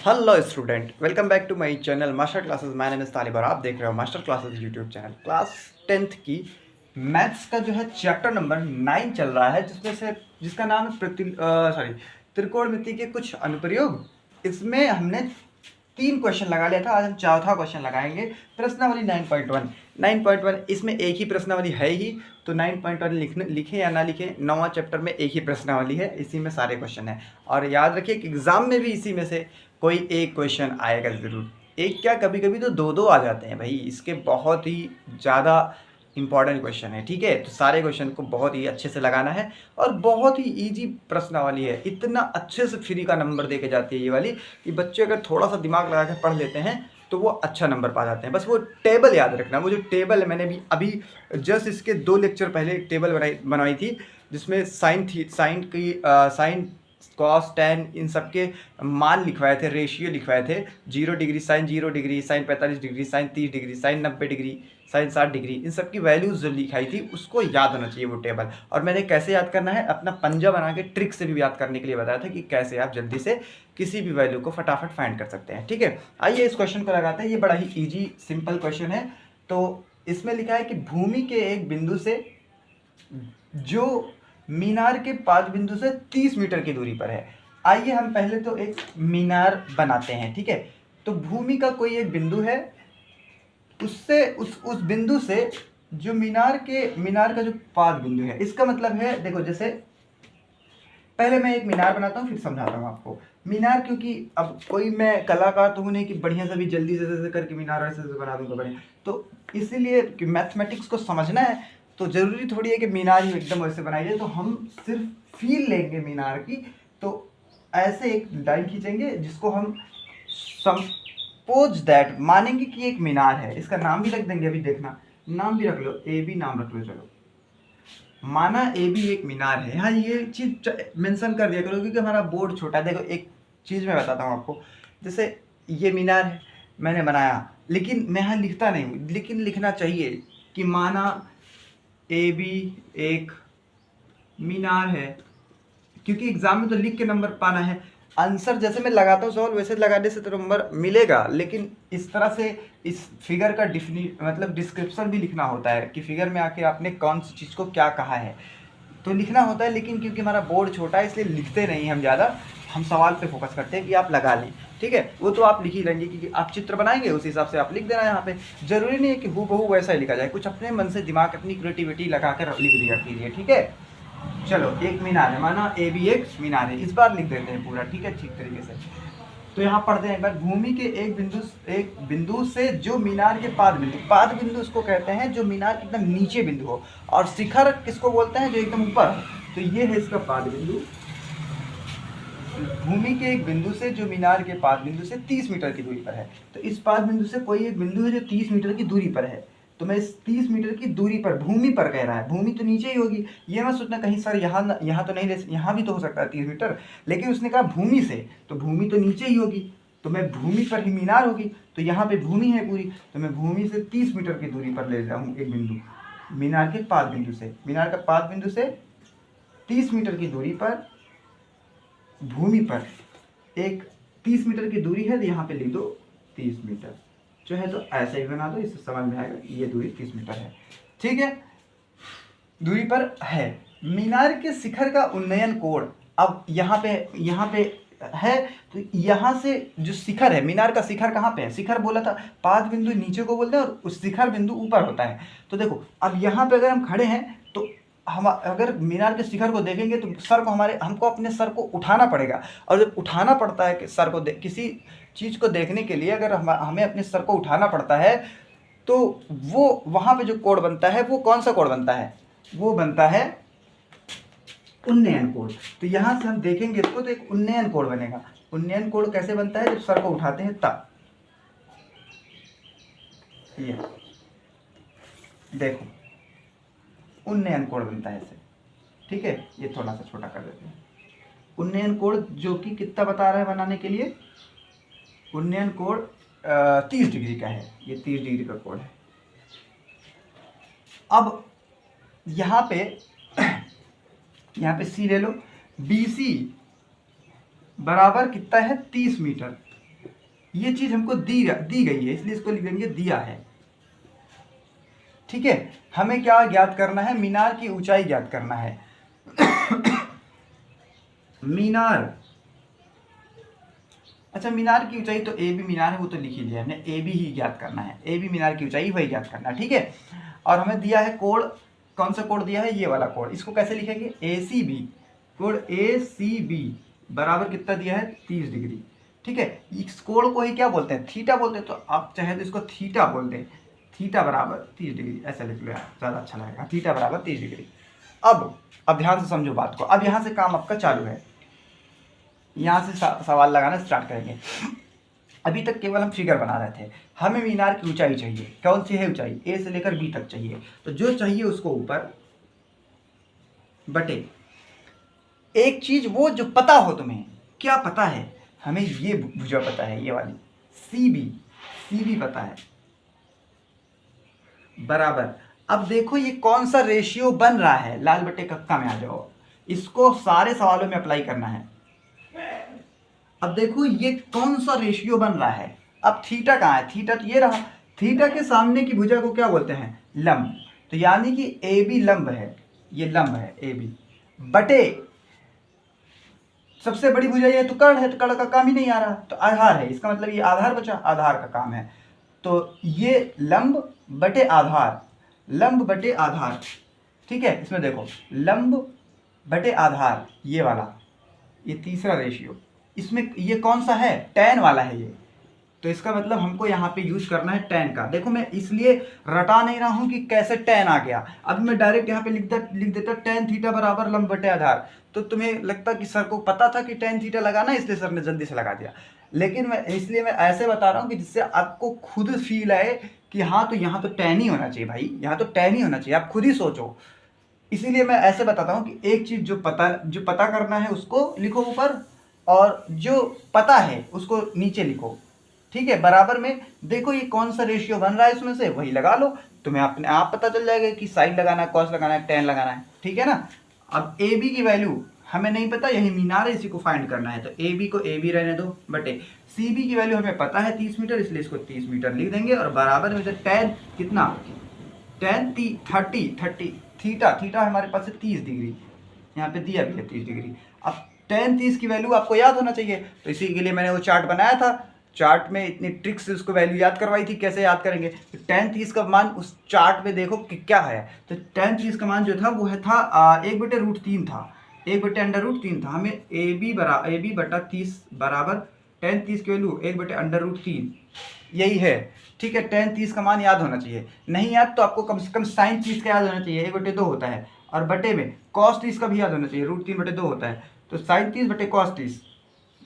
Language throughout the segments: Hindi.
Hello student, welcome back to my channel Master Classes. My name is Talib और आप देख रहे हो Master Classes YouTube channel. Class 10th की मैथ्स का जो है चैप्टर नंबर 9 चल रहा है, जिसका नाम है त्रिकोणमिति के कुछ अनुप्रयोग। इसमें हमने 3 क्वेश्चन लगा लिया था, आज हम चौथा क्वेश्चन लगाएंगे। प्रश्नावली 9.1 इसमें एक ही प्रश्नावली है ही, तो 9.1 लिखें या ना लिखें, 9वां चैप्टर में एक ही प्रश्नावली है, इसी में सारे क्वेश्चन हैं। और याद रखिए कि एग्जाम में भी इसी में से कोई एक क्वेश्चन आएगा ज़रूर। एक क्या, कभी कभी तो दो आ जाते हैं भाई, इसके बहुत ही ज़्यादा इंपॉर्टेंट क्वेश्चन है। ठीक है, तो सारे क्वेश्चन को बहुत ही अच्छे से लगाना है और बहुत ही इजी प्रश्नावली है। इतना अच्छे से फ्री का नंबर दे के जाती है ये वाली कि बच्चे अगर थोड़ा सा दिमाग लगा के पढ़ लेते हैं तो वो अच्छा नंबर पा जाते हैं। बस वो टेबल याद रखना, वो जो टेबल है, मैंने भी अभी जस्ट इसके 2 लेक्चर पहले एक टेबल बनवाई थी, जिसमें साइन कॉस टेन इन सब के मान लिखवाए थे, रेशियो लिखवाए थे। 0 degree sine 0 degree, sine 45 degree, sine 30 degree, sine 90 degree, sine 60 degree, इन सब की वैल्यूज जो लिखाई थी उसको याद होना चाहिए वो टेबल। और मैंने कैसे याद करना है, अपना पंजा बना के ट्रिक से भी याद करने के लिए बताया था कि कैसे आप जल्दी से किसी भी वैल्यू को फटाफट फाइंड कर सकते हैं। ठीक है, आइए इस क्वेश्चन को लगाते हैं। ये बड़ा ही ईजी सिंपल क्वेश्चन है। तो इसमें लिखा है कि भूमि के एक बिंदु से जो मीनार के 5 बिंदु से 30 मीटर की दूरी पर है। आइए हम पहले तो एक मीनार बनाते हैं। ठीक है, तो भूमि का कोई एक बिंदु है, उससे उस बिंदु से जो मीनार का जो 5 बिंदु है, इसका मतलब है, देखो जैसे पहले मैं एक मीनार बनाता हूँ फिर समझाता हूँ आपको। मीनार, क्योंकि अब कोई मैं कलाकार तो हूँ नहीं कि बढ़िया से भी जल्दी से करके मीनार ऐसे बना दूंगा बढ़िया, तो इसीलिए कि मैथमेटिक्स को समझना है तो ज़रूरी थोड़ी है कि मीनार ही एकदम वैसे बनाई जाए। तो हम सिर्फ फील लेंगे मीनार की। तो ऐसे एक लाइन खींचेंगे जिसको हम सपोज दैट मानेंगे कि एक मीनार है। इसका नाम भी रख देंगे, अभी देखना, नाम भी रख लो, ए बी नाम रख लो। चलो, माना ए बी एक मीनार है। हाँ, ये चीज़ मेंशन कर दिया करो क्योंकि हमारा बोर्ड छोटा है। देखो एक चीज़ मैं बताता हूँ आपको, जैसे ये मीनार है, मैंने बनाया, लेकिन मैं यहाँ लिखता नहीं हूँ, लेकिन लिखना चाहिए कि माना ए बी एक मीनार है, क्योंकि एग्जाम में तो लिख के नंबर पाना है। आंसर जैसे मैं लगाता हूँ सवाल वैसे लगाने से तो नंबर मिलेगा, लेकिन इस तरह से इस फिगर का मतलब डिस्क्रिप्शन भी लिखना होता है कि फिगर में आके आपने कौन सी चीज़ को क्या कहा है, तो लिखना होता है। लेकिन क्योंकि हमारा बोर्ड छोटा है इसलिए लिखते नहीं हम ज़्यादा, हम सवाल पे फोकस करते हैं कि आप लगा लें। ठीक है, वो तो आप लिख ही लेंगे क्योंकि आप चित्र बनाएंगे, उस हिसाब से आप लिख देना। यहाँ पे जरूरी नहीं है कि हूबहू वैसा ही लिखा जाए, कुछ अपने मन से दिमाग, अपनी क्रिएटिविटी लगा कर लिख दिया कीजिए। ठीक है, चलो एक मीनार है, माना ए बी एक मीनार है, इस बार लिख देते हैं पूरा। ठीक है, ठीक तरीके से। तो यहाँ पढ़ते हैं एक बार, भूमि के एक बिंदु से जो मीनार के 5 बिंदु उसको कहते हैं जो मीनार के एकदम नीचे बिंदु हो, और शिखर किसको बोलते हैं, जो एकदम ऊपर हो। तो ये है इसका 5 बिंदु। भूमि के एक बिंदु से जो मीनार के 5 बिंदु से 30 मीटर की दूरी पर है। तो इस 5 बिंदु से कोई एक बिंदु है जो 30 मीटर की दूरी पर है। तो मैं इस 30 मीटर की दूरी पर, भूमि पर कह रहा है, भूमि तो नीचे ही होगी। ये मत सोचना कहीं सर यहाँ तो नहीं, यहाँ भी तो हो सकता है 30 मीटर, लेकिन उसने कहा भूमि से, तो भूमि तो नीचे ही होगी, तो मैं भूमि पर ही मीनार होगी, तो यहाँ पे भूमि है पूरी, तो मैं भूमि से 30 मीटर की दूरी पर ले जाऊँ एक बिंदु, मीनार के 5 बिंदु से, मीनार का 5 बिंदु से 30 मीटर की दूरी पर भूमि पर एक 30 मीटर की दूरी है, तो यहाँ पे लिख दो 30 मीटर जो है। तो ऐसे ही बना दो, इससे समझ में आएगा ये दूरी 30 मीटर है। ठीक है, दूरी पर है। मीनार के शिखर का उन्नयन कोण, अब यहाँ पे है, तो यहाँ से जो शिखर है, मीनार का शिखर कहाँ पे है, शिखर बोला था 5 बिंदु नीचे को बोलते हैं और उस शिखर बिंदु ऊपर होता है। तो देखो अब यहाँ पे अगर हम खड़े हैं तो हम अगर मीनार के शिखर को देखेंगे तो सर को हमको अपने सर को उठाना पड़ेगा, और जब उठाना पड़ता है कि सर को किसी चीज़ को देखने के लिए अगर हमें अपने सर को उठाना पड़ता है, तो वो वहाँ पे जो कोण बनता है, वो कौन सा कोण बनता है, वो बनता है उन्नयन कोण। तो यहाँ से हम देखेंगे इसको तो एक उन्नयन कोण बनेगा। उन्नयन कोण कैसे बनता है, जब सर को उठाते हैं तब। ये देखो उन्नयन कोण बनता है ऐसे। ठीक है, ये थोड़ा सा छोटा कर देते हैं। उन्नयन कोण जो कि कितना बता रहा है बनाने के लिए, उन्नयन कोण 30 डिग्री का है, ये 30 डिग्री का कोण है। अब यहाँ पे सी ले लो, BC बराबर कितना है 30 मीटर, ये चीज़ हमको दी गई है, इसलिए इसको लिख देंगे दिया है। ठीक है, हमें क्या ज्ञात करना है? मीनार की ऊंचाई ज्ञात करना है। मीनार, अच्छा मीनार की ऊंचाई तो ए बी मीनार है, वो तो लिख ही लिया हमने, ए बी ही ज्ञात करना है, ए बी मीनार की ऊंचाई वही ज्ञात करना है। ठीक है, और हमें दिया है कोण, कौन सा कोण दिया है? ये वाला कोण। इसको कैसे लिखेंगे? ए सी बी, कोण ए सी बी बराबर कितना दिया है? 30 डिग्री। ठीक है, इस कोण को ही क्या बोलते हैं? थीटा बोलते हैं। तो आप चाहे तो इसको थीटा बोल दें, थीटा बराबर 30 डिग्री ऐसा लिख लो यार, ज़्यादा अच्छा लगेगा, थीटा बराबर 30 डिग्री। अब ध्यान से समझो बात को। अब यहाँ से काम आपका चालू है, यहाँ से सवाल लगाना स्टार्ट करेंगे। अभी तक केवल हम फिगर बना रहे थे। हमें मीनार की ऊंचाई चाहिए, कौन सी है ऊंचाई? ए से लेकर बी तक चाहिए। तो जो चाहिए उसको ऊपर बटे एक चीज वो जो पता हो तुम्हें। क्या पता है? हमें ये भुजा पता है, ये वाली सी बी पता है, बराबर। अब देखो ये कौन सा रेशियो बन रहा है, लाल बटे कक्का में आ जाओ, इसको सारे सवालों में अप्लाई करना है। अब देखो ये कौन सा रेशियो बन रहा है। अब थीटा कहाँ है? थीटा तो ये रहा, थीटा के सामने की भुजा को क्या बोलते हैं? लंब। तो यानी कि ए बी लंब है, ये लंब है ए बी, बटे सबसे बड़ी भुजा ये तो कर्ण है, तो कर्ण का काम ही नहीं आ रहा, तो आधार है, इसका मतलब ये आधार बचा, आधार का काम है। तो ये लंब बटे आधार, लंब बटे आधार। ठीक है, इसमें देखो लंब बटे आधार, ये वाला, ये तीसरा रेशियो। इसमें ये कौन सा है? tan वाला है ये। तो इसका मतलब हमको यहाँ पे यूज करना है tan का। देखो मैं इसलिए रटा नहीं रहा हूँ कि कैसे tan आ गया, अब मैं डायरेक्ट यहाँ पे लिख देता tan थीटा बराबर लंब बटे आधार। तो तुम्हें लगता कि सर को पता था कि tan थीटा लगाना है, इसलिए सर ने जल्दी से लगा दिया। लेकिन मैं ऐसे बता रहा हूँ कि जिससे आपको खुद फील आए कि हाँ तो यहाँ तो tan ही होना चाहिए भाई, यहाँ तो tan ही होना चाहिए, आप खुद ही सोचो। इसीलिए मैं ऐसे बताता हूँ कि एक चीज़ जो पता करना है उसको लिखो ऊपर, और जो पता है उसको नीचे लिखो। ठीक है, बराबर में देखो ये कौन सा रेशियो बन रहा है, इसमें से वही लगा लो, तुम्हें अपने आप पता चल जाएगा कि साइन लगाना है, कॉस लगाना है, tan लगाना है। ठीक है ना। अब ए बी की वैल्यू हमें नहीं पता, यही मीनार है, इसी को फाइंड करना है। तो ए बी को ए बी रहने दो, बटे सी बी की वैल्यू हमें पता है 30 मीटर, इसलिए इसको 30 मीटर लिख देंगे। और बराबर में से tan कितना? tan 30 थीटा हमारे पास है 30 डिग्री, यहाँ पे दिया भी है 30 डिग्री। अब tan 30 की वैल्यू आपको याद होना चाहिए, तो इसी के लिए मैंने वो चार्ट बनाया था, चार्ट में इतनी ट्रिक्स से उसको वैल्यू याद करवाई थी। कैसे याद करेंगे? तो tan 30 का मान उस चार्ट में देखो कि क्या है। तो tan 30 का मान जो था वो है था 1/√3 था, 1/√3 था। हमें ए बी बटा 30 बराबर tan 30 की वैल्यू 1/√3 यही है। ठीक है, tan 30 का मान याद होना चाहिए। नहीं याद तो आपको कम से कम sin 30 का याद होना चाहिए, 1/2 होता है, और बटे में cos 30 का भी याद होना चाहिए, √3/2 होता है। तो sin 30 बटे cos 30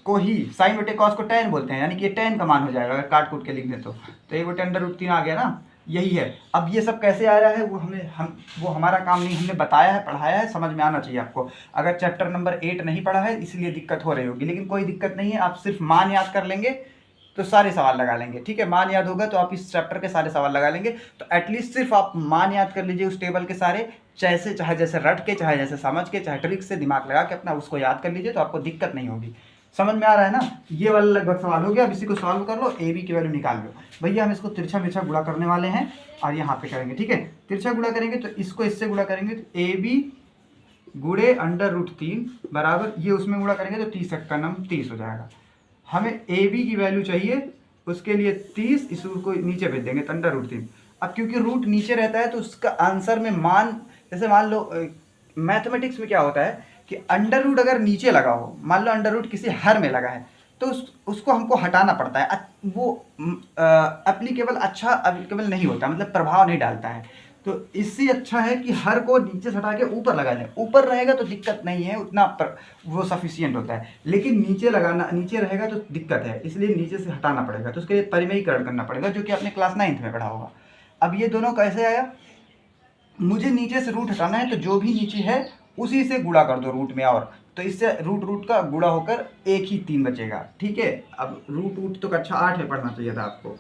को ही sin बटे cos को tan बोलते हैं, यानी कि ये tan का मान हो जाएगा अगर काट कूट के लिख दें तो 1/√3 आ गया ना, यही है। अब ये सब कैसे आ रहा है वो हमारा काम नहीं, हमने बताया है, पढ़ाया है, समझ में आना चाहिए आपको। अगर चैप्टर नंबर 8 नहीं पढ़ा है इसलिए दिक्कत हो रही होगी, लेकिन कोई दिक्कत नहीं है, आप सिर्फ मान याद कर लेंगे तो सारे सवाल लगा लेंगे। ठीक है, मान याद होगा तो आप इस चैप्टर के सारे सवाल लगा लेंगे। तो एटलीस्ट सिर्फ आप मान याद कर लीजिए उस टेबल के सारे, चाहे जैसे रट के, चाहे जैसे समझ के, चाहे ट्रिक से दिमाग लगा के अपना उसको याद कर लीजिए, तो आपको दिक्कत नहीं होगी। समझ में आ रहा है ना? ये वाला लगभग सवाल हो गया। अब इसी को सॉल्व कर लो, ए बी की वैल्यू निकाल लो। भैया हम इसको तिरछा मिर्छा गुणा करने वाले हैं और यहाँ पे करेंगे। ठीक है, तिरछा गुणा करेंगे तो इसको इससे गुणा करेंगे, तो ए बी गुणे √3 बराबर, ये उसमें गुणा करेंगे तो 30 का नम 30 हो जाएगा। हमें ए बी की वैल्यू चाहिए, उसके लिए 30, इस को नीचे भेज देंगे तो √3। अब क्योंकि रूट नीचे रहता है तो उसका आंसर में मान, जैसे मान लो मैथमेटिक्स में क्या होता है कि अंडर रूट अगर नीचे लगा हो, मान लो अंडर रूट किसी हर में लगा है, तो उसको हमको हटाना पड़ता है। वो एप्लीकेबल नहीं होता, मतलब प्रभाव नहीं डालता है। तो इससे अच्छा है कि हर को नीचे से हटा के ऊपर लगा लें। ऊपर रहेगा तो दिक्कत नहीं है उतना, वो सफिशियंट होता है, लेकिन नीचे रहेगा तो दिक्कत है, इसलिए नीचे से हटाना पड़ेगा। तो उसके लिए परिमेयीकरण करना पड़ेगा, जो कि आपने क्लास 9th में पढ़ा होगा। अब ये दोनों कैसे आया? मुझे नीचे से रूट हटाना है, तो जो भी नीचे है उसी से गुणा कर दो रूट में, और तो इससे रूट का गुणा होकर एक ही 3 बचेगा। ठीक है, अब रूट तो कक्षा 8 में पढ़ना चाहिए था आपको।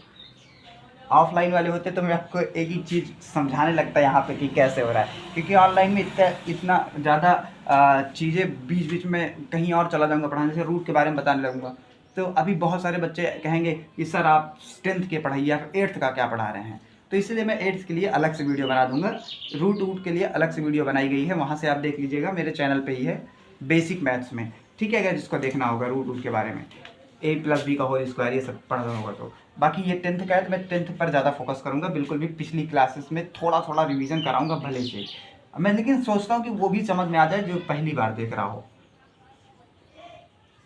ऑफलाइन वाले होते तो मैं आपको एक ही चीज़ समझाने लगता यहाँ पे कि कैसे हो रहा है, क्योंकि ऑनलाइन में इतना ज़्यादा चीज़ें बीच बीच में कहीं और चला जाऊँगा पढ़ाने, जैसे रूट के बारे में बताने लगूँगा तो अभी बहुत सारे बच्चे कहेंगे कि सर आप 10th के पढ़ाइए या 8th का क्या पढ़ा रहे हैं, तो इसलिए मैं 8th के लिए अलग से वीडियो बना दूंगा। रूट के लिए अलग से वीडियो बनाई गई है, वहाँ से आप देख लीजिएगा, मेरे चैनल पे ही है, बेसिक मैथ्स में, ठीक है। अगर जिसको देखना होगा रूट के बारे में, a+b² ये सब पढ़ना होगा तो। बाकी ये 10th का है तो मैं 10th पर ज़्यादा फोकस करूँगा, बिल्कुल भी पिछली क्लासेस में थोड़ा थोड़ा रिवीजन कराऊँगा भले से। मैं लेकिन सोचता हूँ कि वो भी समझ में आ जाए जो पहली बार देख रहा हो,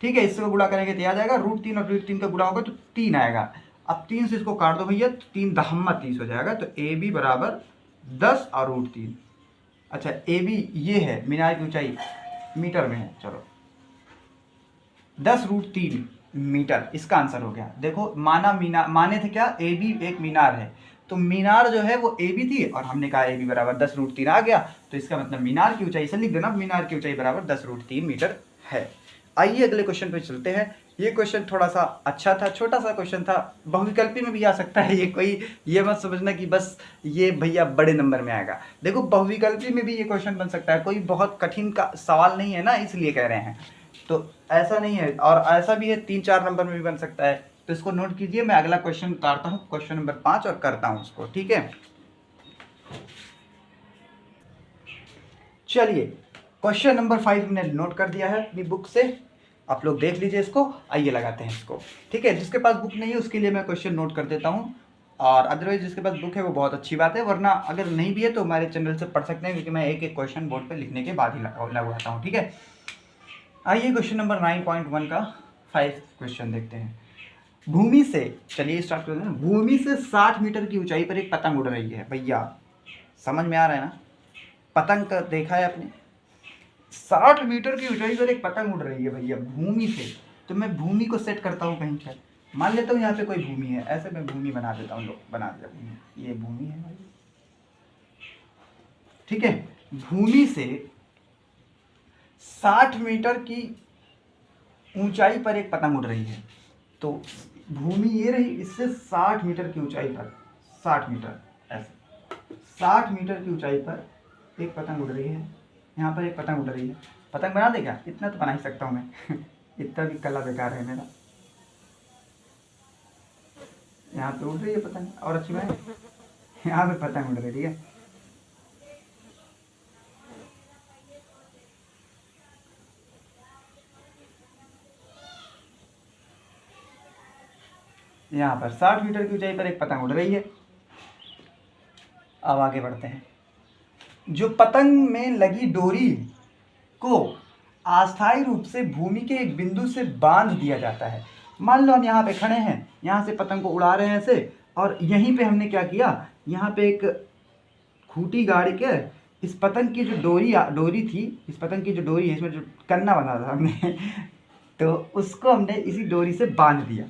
ठीक है। इससे गुणा करेंगे तो आ जाएगा √3 और √3 का गुणा होगा तो 3 आएगा। अब 3 से इसको काट दो भैया, तो 3 दहम्मा 30 हो जाएगा, तो AB बराबर 10 और √3। अच्छा AB ये है, मीनार की ऊंचाई मीटर में है, चलो 10√3 मीटर, इसका आंसर हो गया। देखो माने थे क्या, AB एक मीनार है, तो मीनार जो है वो AB थी और हमने कहा AB बराबर 10√3 आ गया, तो इसका मतलब मीनार की ऊंचाई से लिख देना, मीनार की ऊंचाई बराबर 10√3 मीटर है। आइए अगले क्वेश्चन पे चलते हैं। ये क्वेश्चन थोड़ा सा अच्छा था, छोटा सा क्वेश्चन था, बहुविकल्पी में भी आ सकता है ये, कोई ये मत समझना कि बस ये भैया बड़े नंबर में आएगा। देखो बहुविकल्पी में भी ये क्वेश्चन बन सकता है, कोई बहुत कठिन का सवाल नहीं है ना, इसलिए कह रहे हैं, तो ऐसा नहीं है। और ऐसा भी है 3-4 नंबर में भी बन सकता है, तो इसको नोट कीजिए। मैं अगला क्वेश्चन उतारता हूँ, क्वेश्चन नंबर 5, और करता हूँ उसको, ठीक है। चलिए क्वेश्चन नंबर 5 हमने नोट कर दिया है अपनी बुक से, आप लोग देख लीजिए इसको। आइए लगाते हैं इसको, ठीक है। जिसके पास बुक नहीं है उसके लिए मैं क्वेश्चन नोट कर देता हूँ, और अदरवाइज जिसके पास बुक है वो बहुत अच्छी बात है, वरना अगर नहीं भी है तो हमारे चैनल से पढ़ सकते हैं, क्योंकि मैं एक एक क्वेश्चन बोर्ड पे लिखने के बाद ही लगवाता हूँ, ठीक है। आइए क्वेश्चन नंबर 9.1 का 5 क्वेश्चन देखते हैं। भूमि से, चलिए स्टार्ट करते हैं। भूमि से 60 मीटर की ऊंचाई पर एक पतंग उड़ रही है। भैया समझ में आ रहा है ना, पतंग का देखा है आपने, 60 मीटर की ऊंचाई पर एक पतंग उड़ रही है भैया भूमि से। तो मैं भूमि को सेट करता हूँ कहीं पर, मान लेता हूँ यहाँ पे कोई भूमि है, ऐसे मैं भूमि बना देता हूँ, लोग बना दिया भूमि, ये भूमि है भाई, ठीक है। भूमि से 60 मीटर की ऊंचाई पर एक पतंग उड़ रही है, तो भूमि ये रही, इससे 60 मीटर की ऊंचाई पर, 60 मीटर ऐसे 60 मीटर की ऊंचाई पर एक पतंग उड़ रही है। यहाँ पर एक पतंग उड़ रही है, पतंग बना दे क्या, इतना तो बना ही सकता हूँ मैं इतना भी कला बेकार है मेरा। यहाँ पे उड़ रही है पतंग, और अच्छी बात है यहाँ पे पतंग उड़ रही है, ठीक है। यहाँ पर 60 मीटर की ऊंचाई पर एक पतंग उड़ रही है। अब आगे बढ़ते हैं। जो पतंग में लगी डोरी को अस्थायी रूप से भूमि के एक बिंदु से बांध दिया जाता है। मान लो हम यहाँ पे खड़े हैं, यहाँ से पतंग को उड़ा रहे हैं ऐसे, और यहीं पे हमने क्या किया, यहाँ पे एक खूंटी गाड़ के इस पतंग की जो डोरी थी, इस पतंग की जो डोरी है, इसमें जो कन्ना बना था हमने तो उसको हमने इसी डोरी से बांध दिया,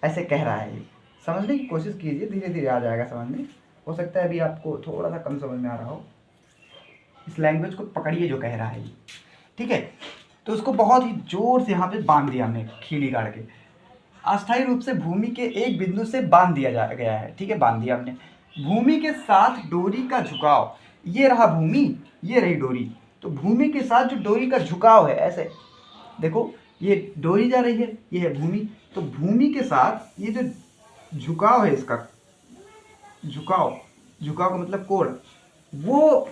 ऐसे कह रहा है ये। समझने की कोशिश कीजिए, धीरे धीरे आ जाएगा समझ में। हो सकता है अभी आपको थोड़ा सा कम समझ में आ रहा हो, इस लैंग्वेज को पकड़िए जो कह रहा है ये, ठीक है। तो उसको बहुत ही जोर से यहाँ पे बांध दिया हमने, खीली गाड़ के अस्थायी रूप से भूमि के एक बिंदु से बांध दिया गया है, ठीक है, बांध दिया हमने। भूमि के साथ डोरी का झुकाव, ये रहा भूमि, ये रही डोरी, तो भूमि के साथ जो डोरी का झुकाव है, ऐसे देखो ये डोरी जा रही है, ये है भूमि, तो भूमि के साथ ये जो झुकाव है, इसका झुकाव का मतलब कोण, वो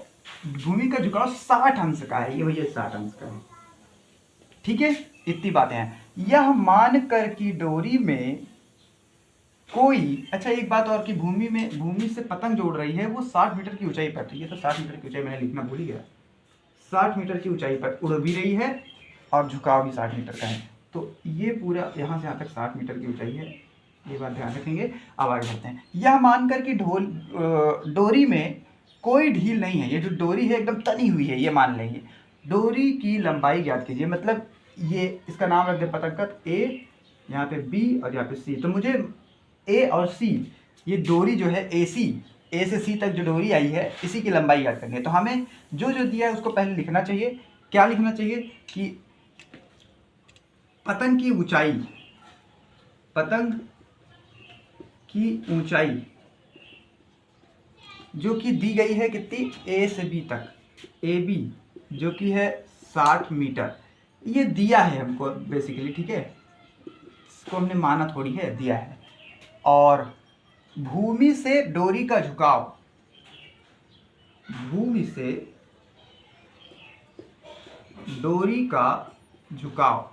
भूमि का झुकाव 60 अंश का है, ये भैया 60 अंश का है, ठीक है। इतनी बातें हैं। यह मान कर कि डोरी में कोई, अच्छा एक बात और कि भूमि से पतंग जो उड़ रही है वो 60 मीटर की ऊंचाई पर, ये तो 60 मीटर की ऊंचाई मैंने लिखना भूल ही गया, 60 मीटर की ऊंचाई पर उड़ भी रही है और झुकाव भी 60 मीटर का है, तो ये पूरा यहाँ से यहाँ तक 60 मीटर की ऊंचाई है, ये बात ध्यान रखेंगे। अब आगे बढ़ते हैं। यह मानकर कि डोरी में कोई ढील नहीं है, ये जो डोरी है एकदम तनी हुई है, ये मान लेंगे। डोरी की लंबाई ज्ञात कीजिए, मतलब ये इसका नाम रख दे पतंग का, ए, यहाँ पे बी और यहाँ पे सी, तो मुझे ए और सी, ये डोरी जो है ए से सी तक जो डोरी आई है, इसी की लंबाई ज्ञात करनी है। तो हमें जो जो दिया है उसको पहले लिखना चाहिए। क्या लिखना चाहिए कि पतंग की ऊंचाई जो कि दी गई है कितनी, ए से बी तक, ए बी जो कि है 60 मीटर, ये दिया है हमको बेसिकली, ठीक है। इसको हमने माना थोड़ी है, दिया है। और भूमि से डोरी का झुकाव, भूमि से डोरी का झुकाव,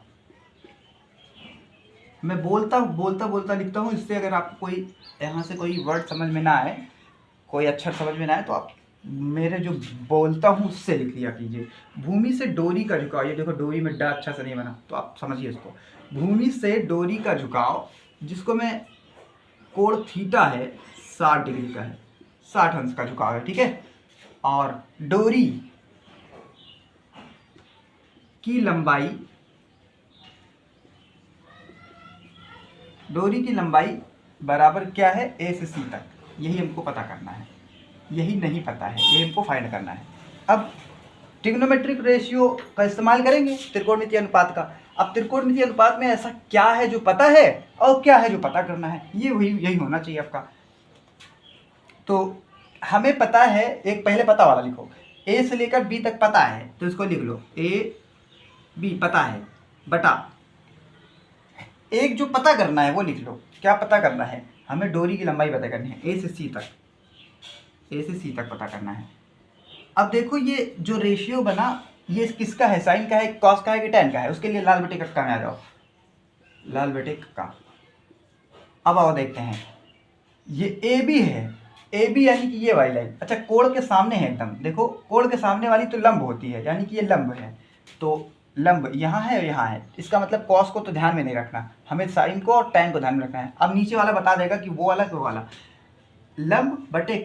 मैं बोलता बोलता लिखता हूँ, इससे अगर आपको कोई यहाँ से कोई वर्ड समझ में ना आए, कोई अक्षर समझ में ना आए, तो आप मेरे जो बोलता हूँ उससे लिख लिया कीजिए। भूमि से डोरी का झुकाव, ये देखो डोरी में डा अच्छा से नहीं बना, तो आप समझिए इसको। भूमि से डोरी का झुकाव, जिसको मैं कोण थीटा है 60 डिग्री का है, 60 अंश का झुकाव है, ठीक है। और डोरी की लंबाई, डोरी की लंबाई बराबर क्या है, ए से सी तक, यही हमको पता करना है, यही नहीं पता है, ये हमको फाइंड करना है। अब ट्रिग्नोमेट्रिक रेशियो का इस्तेमाल करेंगे, त्रिकोणमितीय अनुपात का। अब त्रिकोणमितीय अनुपात में ऐसा क्या है जो पता है और क्या है जो पता करना है, ये वही यही होना चाहिए आपका। तो हमें पता है, एक पहले पता वाला लिखो, ए से लेकर बी तक पता है, तो इसको लिख लो, ए बी पता है, बटा एक जो पता करना है वो लिख लो। क्या पता करना है, हमें डोरी की लंबाई पता करनी है, ए से सी तक, ए से सी तक पता करना है। अब देखो ये जो रेशियो बना, ये किसका है, साइन का है, कॉस का है कि टैन का है, उसके लिए लाल बटे कक्का में आ जाओ, लाल बटे कक्का। अब आओ देखते हैं, ये ए बी है, ए बी यानी कि ये वाली लाइन, अच्छा कोण के सामने है एकदम, देखो कोण के सामने वाली तो लंब होती है, यानी कि ये लंब है, तो लंब यहाँ है और यहाँ है, इसका मतलब कॉस को तो ध्यान में नहीं रखना, हमें साइन को और टैन को ध्यान में रखना है। अब नीचे वाला बता देगा कि वो वाला कि वो वाला, लंब बटे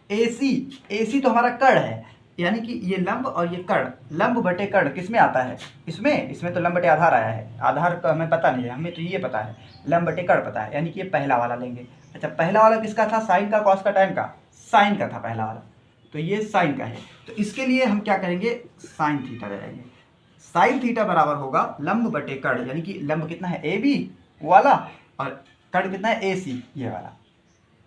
AC, AC तो हमारा कर्ण है, यानी कि ये लंब और ये कर्ण, लंब बटे कर्ण किस में आता है, इसमें तो लंब बटे आधार आया है, आधार का हमें पता नहीं है, हमें तो ये पता है, लंब बटे कर्ण पता है, यानी कि ये पहला वाला लेंगे। अच्छा पहला वाला किसका था, साइन का, कॉस का, टैन का, साइन का था पहला वाला, तो ये साइन का है, तो इसके लिए हम क्या करेंगे, साइन थीटा ले जाएंगे। साइन थीटा बराबर होगा लंब बटे कर्ण, यानी कि लंब कितना है AB वाला और कर्ण कितना है AC ये वाला।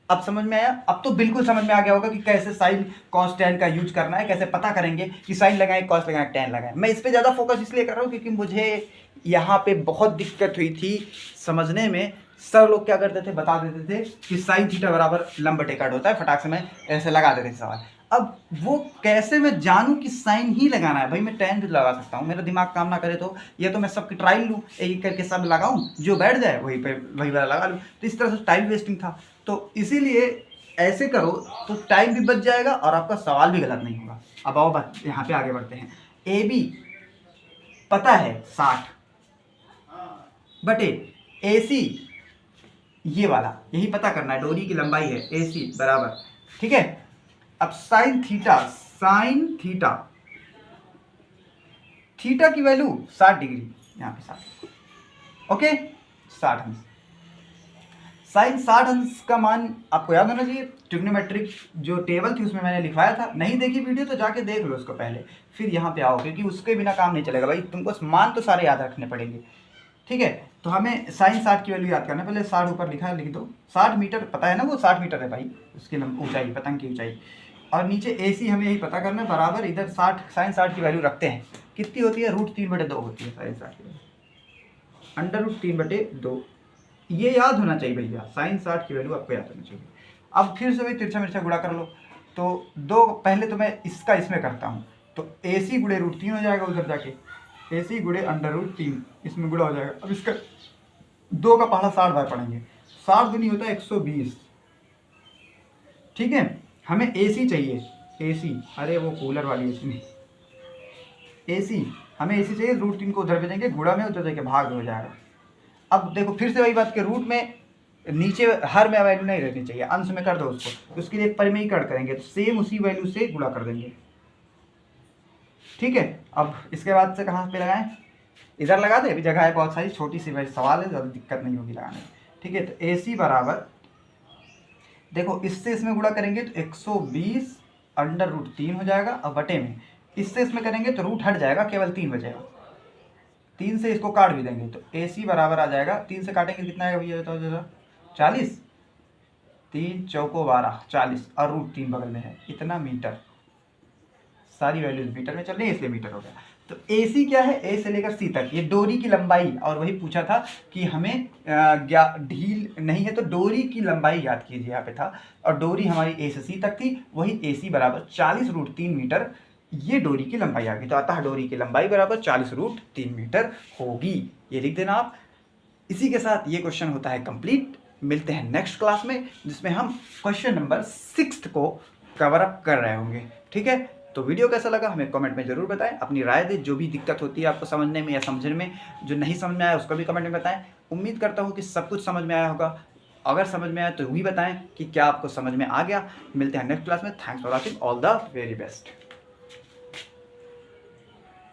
अब समझ में आया, अब तो बिल्कुल समझ में आ गया होगा कि कैसे साइन कॉस टैन का यूज करना है, कैसे पता करेंगे कि साइन लगाएं, कॉस लगाएं, टैन लगाएं। मैं इस पे ज़्यादा फोकस इसलिए कर रहा हूँ क्योंकि मुझे यहाँ पे बहुत दिक्कत हुई थी समझने में। सर लोग क्या करते थे, बता देते थे कि साइन थीटा बराबर लंब बटे कर्ण होता है, फटाक से मैं ऐसे लगा देते थे सवाल। अब वो कैसे मैं जानूं कि साइन ही लगाना है, भाई मैं टैन भी लगा सकता हूँ, मेरा दिमाग काम ना करे तो ये तो मैं सबकी ट्रायल लूँ, एक करके सब लगाऊं, जो बैठ जाए वही पे वही वाला लगा लूँ, तो इस तरह से टाइम वेस्टिंग था। तो इसीलिए ऐसे करो तो टाइम भी बच जाएगा और आपका सवाल भी गलत नहीं होगा। अब आओ बात यहाँ पे आगे बढ़ते हैं। AB पता है 60 बटे AC ये वाला, यही पता करना है, डोरी की लंबाई है AC बराबर, ठीक है। अब sine theta, sine theta, theta की वैल्यू 60 डिग्री, यहाँ पे 60, ओके 60 अंश, साइन 60 अंश का मान आपको याद होना चाहिए। ट्रिग्नोमेट्रिक जो टेबल थी उसमें मैंने लिखवाया था, नहीं देखी वीडियो तो जाके देख लो उसको पहले, फिर यहाँ पे आओ, क्योंकि उसके बिना काम नहीं चलेगा भाई, तुमको मान तो सारे याद रखने पड़ेंगे, ठीक है। तो हमें साइन 60 की वैल्यू याद करना है, पहले 60 ऊपर लिखा है, लिख दो, 60 मीटर पता है ना, वो 60 मीटर है भाई उसकी ऊंचाई, पतंग की ऊंचाई, और नीचे AC हमें यही पता करना है, बराबर इधर 60, साइन 60 की वैल्यू रखते हैं, कितनी होती है, √3/2 होती है साइन 60 की वैल्यू, √3/2, ये याद होना चाहिए भैया, साइन 60 की वैल्यू आपको याद होना चाहिए। अब फिर से भाई तिरछा मिर्चा गुणा कर लो, तो दो, पहले तो मैं इसका इसमें करता हूँ, तो AC गुणे √3 हो जाएगा, उधर जाके AC गुणे √3 इसमें गुणा हो जाएगा। अब इसका 2 का पहाड़ा 60 बार पढ़ेंगे, 60 दूनी होता है 120, ठीक है। हमें AC चाहिए, AC, अरे वो कूलर वाली AC नहीं, AC हमें AC चाहिए, √3 को उधर भेजेंगे गुणा में, उधर जाके भाग हो जाएगा। अब देखो फिर से वही बात कि रूट में नीचे हर में वैल्यू नहीं रहनी चाहिए, अंश में कर दो उसको, तो उसके लिए परिमेय कर्ण करेंगे, तो सेम उसी वैल्यू से गुणा कर देंगे, ठीक है। अब इसके बाद से कहाँ पे लगाएं, इधर लगा दे, अभी जगह है बहुत सारी, छोटी सी वैसे सवाल है, ज़्यादा दिक्कत नहीं होगी लगाने में, ठीक है। तो AC बराबर, देखो इससे इसमें गुणा करेंगे तो 120 √3 हो जाएगा, और बटे में इससे इसमें करेंगे तो रूट हट जाएगा, केवल 3 बचेगा, 3 से इसको काट भी देंगे, तो AC बराबर आ जाएगा, 3 से काटेंगे कितना आएगा भैया बताओ जरा, 40, 3 चौको 12, 40, और √3 बगल में है, इतना मीटर, सारी वैल्यूज मीटर में चल रही है इसलिए मीटर हो गया। तो ए सी क्या है, ए से लेकर सी तक ये डोरी की लंबाई, और वही पूछा था कि हमें ढील नहीं है तो डोरी की लंबाई याद कीजिए, यहाँ पे था, और डोरी हमारी ए से सी तक थी, वही ए सी बराबर 40√3 मीटर ये डोरी की लंबाई आ गई। तो अतः डोरी की लंबाई बराबर 40√3 मीटर होगी, ये लिख देना आप। इसी के साथ ये क्वेश्चन होता है कंप्लीट। मिलते हैं नेक्स्ट क्लास में जिसमें हम क्वेश्चन नंबर 6 को कवर अप कर रहे होंगे। ठीक है, तो वीडियो कैसा लगा हमें कमेंट में ज़रूर बताएं, अपनी राय दें, जो भी दिक्कत होती है आपको समझने में या समझने में, जो नहीं समझ में आया उसको भी कमेंट में बताएं। उम्मीद करता हूँ कि सब कुछ समझ में आया होगा, अगर समझ में आया तो भी बताएं कि क्या आपको समझ में आ गया। मिलते हैं नेक्स्ट क्लास में। Thanks for watching, all the very best.